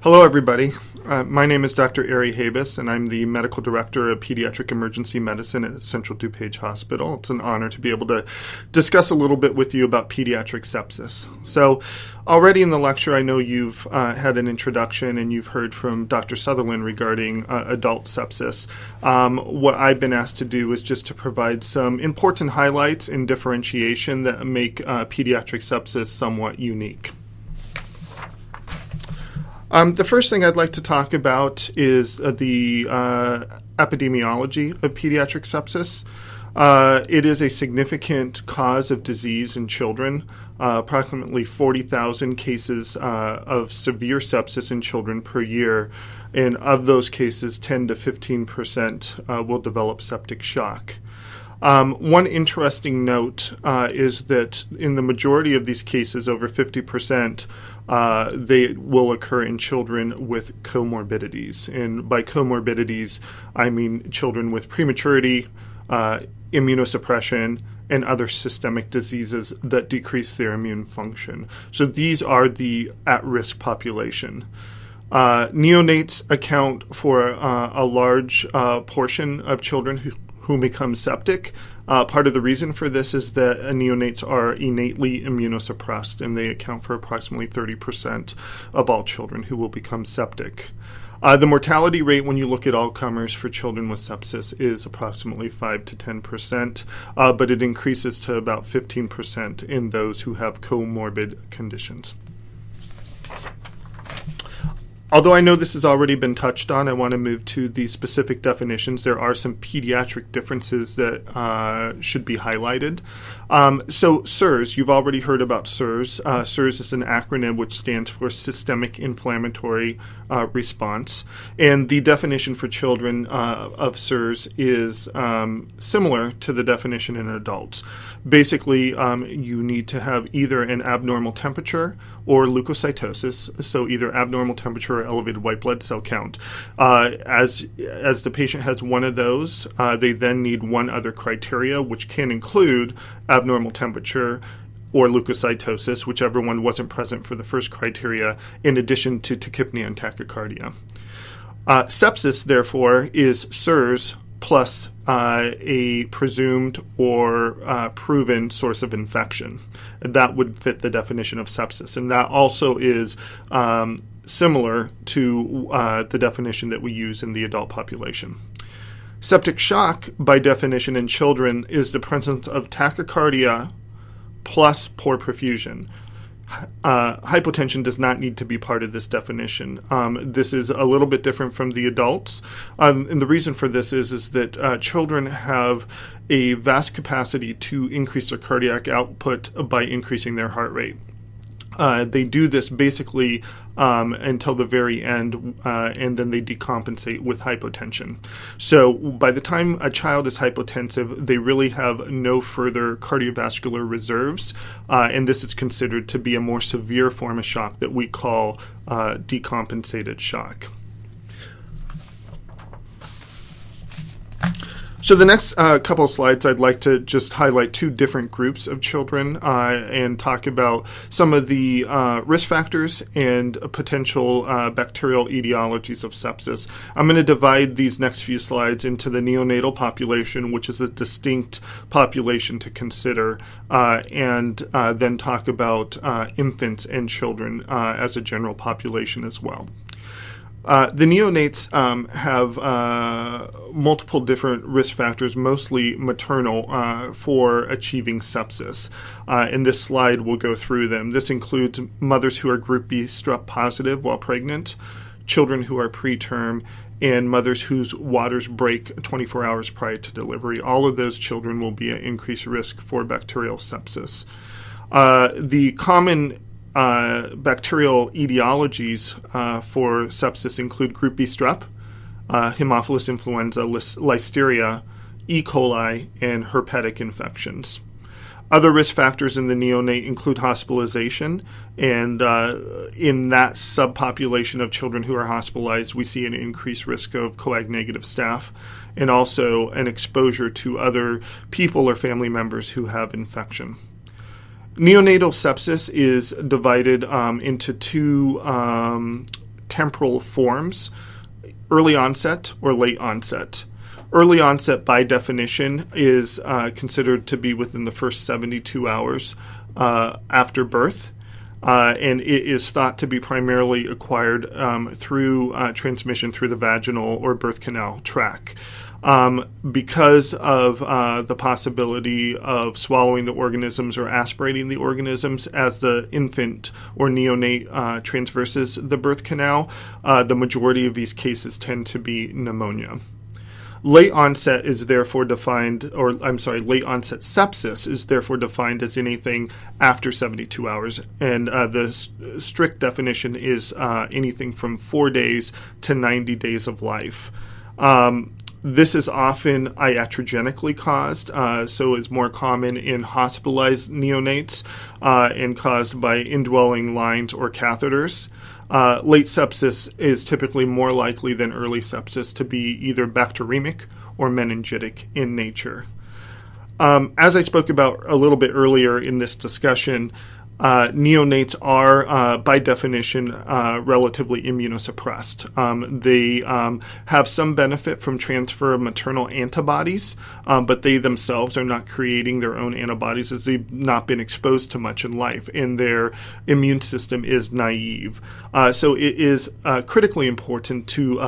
Hello, everybody. My name is Dr. Habis, and I'm the Medical Director of Pediatric Emergency Medicine at Central DuPage Hospital. It's an honor to be able to discuss a little bit with you about pediatric sepsis. So, already in the lecture, I know you've had an introduction and you've heard from Dr. Sutherland regarding adult sepsis. What I've been asked to do is just to provide some important highlights and differentiation that make pediatric sepsis somewhat unique. The first thing I'd like to talk about is the epidemiology of pediatric sepsis. It is a significant cause of disease in children. Approximately 40,000 cases of severe sepsis in children per year, and of those cases, 10 to 15% will develop septic shock. One interesting note is that in the majority of these cases, over 50%, they will occur in children with comorbidities. And by comorbidities, I mean children with prematurity, immunosuppression, and other systemic diseases that decrease their immune function. So these are the at-risk population. Neonates account for a large portion of children who become septic. Part of the reason for this is that neonates are innately immunosuppressed, and they account for approximately 30% of all children who will become septic. The mortality rate when you look at all comers for children with sepsis is approximately 5 to 10%, but it increases to about 15% in those who have comorbid conditions. Although I know this has already been touched on, I want to move to the specific definitions. There are some pediatric differences that should be highlighted. So SIRS, you've already heard about SIRS. SIRS is an acronym which stands for Systemic Inflammatory Response. And the definition for children of SIRS is similar to the definition in adults. Basically, you need to have either an abnormal temperature or leukocytosis, so either abnormal temperature or elevated white blood cell count. As the patient has one of those, they then need one other criteria, which can include abnormal temperature or leukocytosis, whichever one wasn't present for the first criteria, in addition to tachypnea and tachycardia. Sepsis, therefore, is SIRS plus a presumed or proven source of infection. That would fit the definition of sepsis. And that also is similar to the definition that we use in the adult population. Septic shock, by definition in children, is the presence of tachycardia plus poor perfusion. Hypotension does not need to be part of this definition. This is a little bit different from the adults. And the reason for this is that children have a vast capacity to increase their cardiac output by increasing their heart rate. They do this basically until the very end, and then they decompensate with hypotension. So by the time a child is hypotensive, they really have no further cardiovascular reserves, and this is considered to be a more severe form of shock that we call decompensated shock. So the next couple of slides, I'd like to just highlight two different groups of children and talk about some of the risk factors and potential bacterial etiologies of sepsis. I'm going to divide these next few slides into the neonatal population, which is a distinct population to consider, and then talk about infants and children as a general population as well. The neonates have multiple different risk factors, mostly maternal, for achieving sepsis. In this slide, we'll go through them. This includes mothers who are group B strep positive while pregnant, children who are preterm, and mothers whose waters break 24 hours prior to delivery. All of those children will be at increased risk for bacterial sepsis. The common bacterial etiologies for sepsis include group B strep, Haemophilus influenza, Listeria, E. coli, and herpetic infections. Other risk factors in the neonate include hospitalization, and in that subpopulation of children who are hospitalized, we see an increased risk of coag-negative staph, and also an exposure to other people or family members who have infection. Neonatal sepsis is divided into two temporal forms: early onset or late onset. Early onset, by definition, is considered to be within the first 72 hours after birth, and it is thought to be primarily acquired through transmission through the vaginal or birth canal tract. Because of the possibility of swallowing the organisms or aspirating the organisms as the infant or neonate transverses the birth canal, the majority of these cases tend to be pneumonia. Late onset is therefore defined, late onset sepsis is therefore defined as anything after 72 hours. And the strict definition is anything from 4 days to 90 days of life. This is often iatrogenically caused, so it's more common in hospitalized neonates and caused by indwelling lines or catheters. Late sepsis is typically more likely than early sepsis to be either bacteremic or meningitic in nature. As I spoke about a little bit earlier in this discussion, neonates are, by definition, relatively immunosuppressed. They have some benefit from transfer of maternal antibodies, but they themselves are not creating their own antibodies as they've not been exposed to much in life, and their immune system is naive. So it is critically important to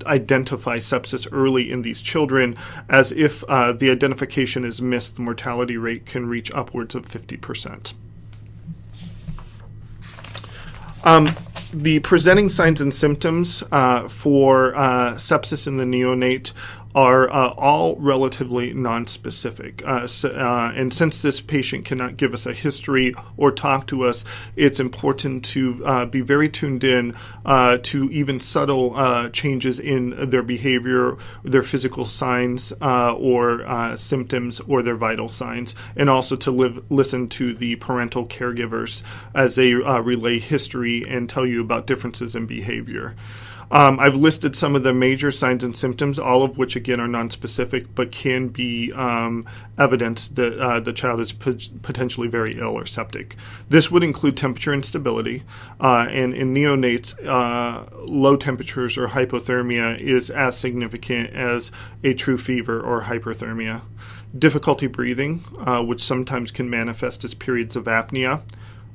identify sepsis early in these children, as if the identification is missed, the mortality rate can reach upwards of 50%. The presenting signs and symptoms for sepsis in the neonate are all relatively nonspecific. And since this patient cannot give us a history or talk to us, it's important to be very tuned in to even subtle changes in their behavior, their physical signs or symptoms, or their vital signs, and also to listen to the parental caregivers as they relay history and tell you about differences in behavior. I've listed some of the major signs and symptoms, all of which, again, are nonspecific, but can be evidence that the child is potentially very ill or septic. This would include temperature instability, and in neonates, low temperatures or hypothermia is as significant as a true fever or hyperthermia. Difficulty breathing, which sometimes can manifest as periods of apnea,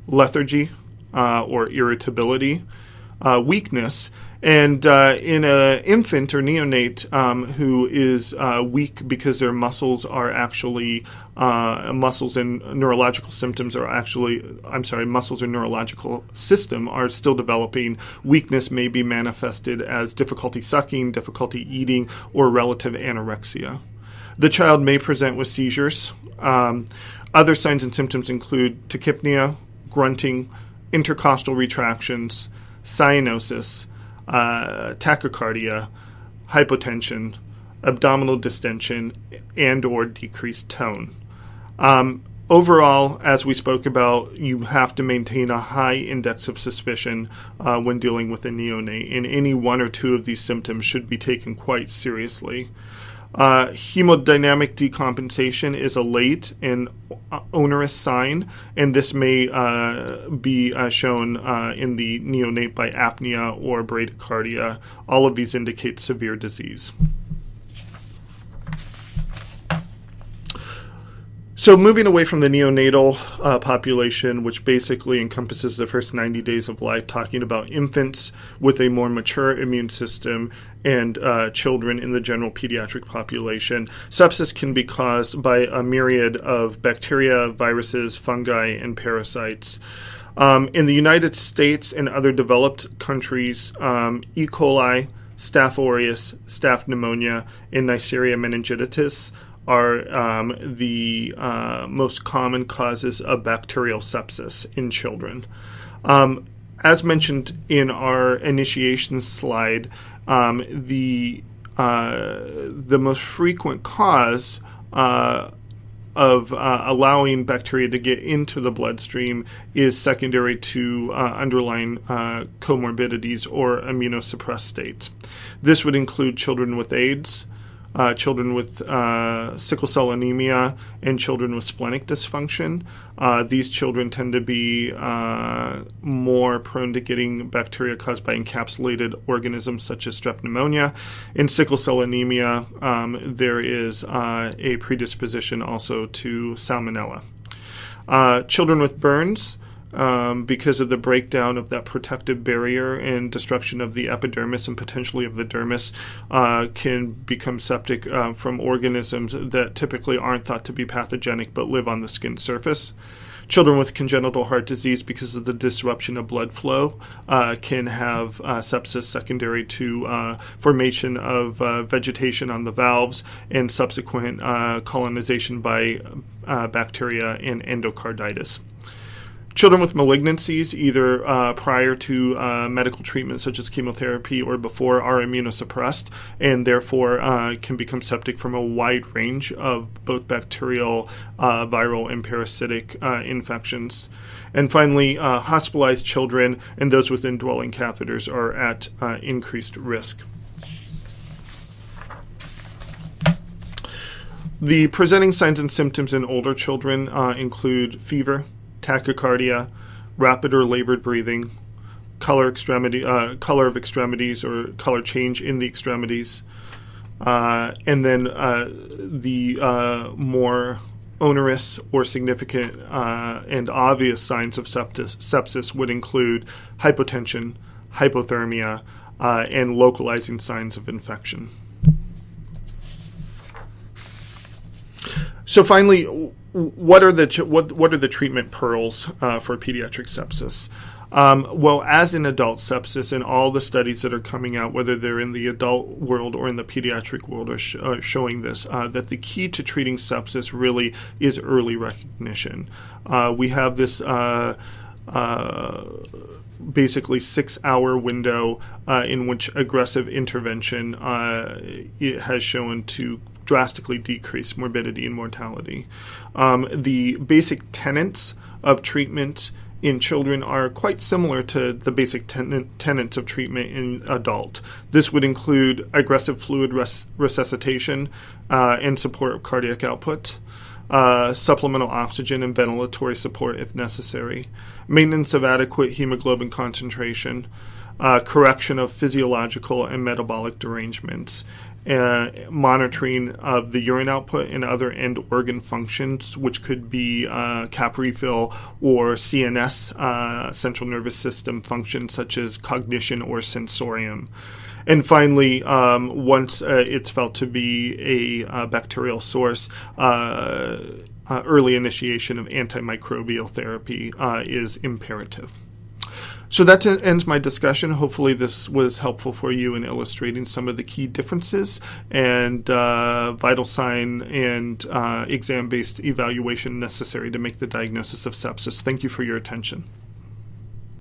lethargy or irritability, weakness. And in an infant or neonate who is weak because their muscles are actually muscles and neurological symptoms are actually, muscles and neurological system are still developing, weakness may be manifested as difficulty sucking, difficulty eating, or relative anorexia. The child may present with seizures. Other signs and symptoms include tachypnea, grunting, intercostal retractions, cyanosis, tachycardia, hypotension, abdominal distension, and or decreased tone. Overall, as we spoke about, you have to maintain a high index of suspicion when dealing with a neonate, and any one or two of these symptoms should be taken quite seriously. Hemodynamic decompensation is a late and onerous sign, and this may be shown in the neonate by apnea or bradycardia. All of these indicate severe disease. So moving away from the neonatal population, which basically encompasses the first 90 days of life, talking about infants with a more mature immune system and children in the general pediatric population, sepsis can be caused by a myriad of bacteria, viruses, fungi, and parasites. In the United States and other developed countries, E. coli, Staph aureus, Staph pneumonia, and Neisseria meningitis are the most common causes of bacterial sepsis in children. As mentioned in our initiation slide, the most frequent cause of allowing bacteria to get into the bloodstream is secondary to underlying comorbidities or immunosuppressed states. This would include children with AIDS, children with sickle cell anemia, and children with splenic dysfunction. These children tend to be more prone to getting bacteria caused by encapsulated organisms such as strep pneumonia. In sickle cell anemia, there is a predisposition also to salmonella. Children with burns, because of the breakdown of that protective barrier and destruction of the epidermis and potentially of the dermis, can become septic from organisms that typically aren't thought to be pathogenic but live on the skin surface. Children with congenital heart disease, because of the disruption of blood flow, can have sepsis secondary to formation of vegetation on the valves and subsequent colonization by bacteria and endocarditis. Children with malignancies, either prior to medical treatment such as chemotherapy or before, are immunosuppressed and therefore can become septic from a wide range of both bacterial, viral, and parasitic infections. And finally, hospitalized children and those with indwelling catheters are at increased risk. The presenting signs and symptoms in older children include fever, tachycardia, rapid or labored breathing, color of extremities or color change in the extremities, and then the more onerous or significant and obvious signs of sepsis would include hypotension, hypothermia, and localizing signs of infection. So finally, what are the treatment pearls for pediatric sepsis? Well, as in adult sepsis, in all the studies that are coming out, whether they're in the adult world or in the pediatric world, are showing this, that the key to treating sepsis really is early recognition. We have this basically 6-hour window in which aggressive intervention has shown to drastically decrease morbidity and mortality. The basic tenets of treatment in children are quite similar to the basic tenets of treatment in adult. This would include aggressive fluid resuscitation and support of cardiac output, supplemental oxygen and ventilatory support if necessary, maintenance of adequate hemoglobin concentration, correction of physiological and metabolic derangements, monitoring of the urine output and other end organ functions, which could be cap refill or CNS, central nervous system functions such as cognition or sensorium. And finally, once it's felt to be a bacterial source, early initiation of antimicrobial therapy is imperative. So that ends my discussion. Hopefully this was helpful for you in illustrating some of the key differences and vital sign and exam-based evaluation necessary to make the diagnosis of sepsis. Thank you for your attention.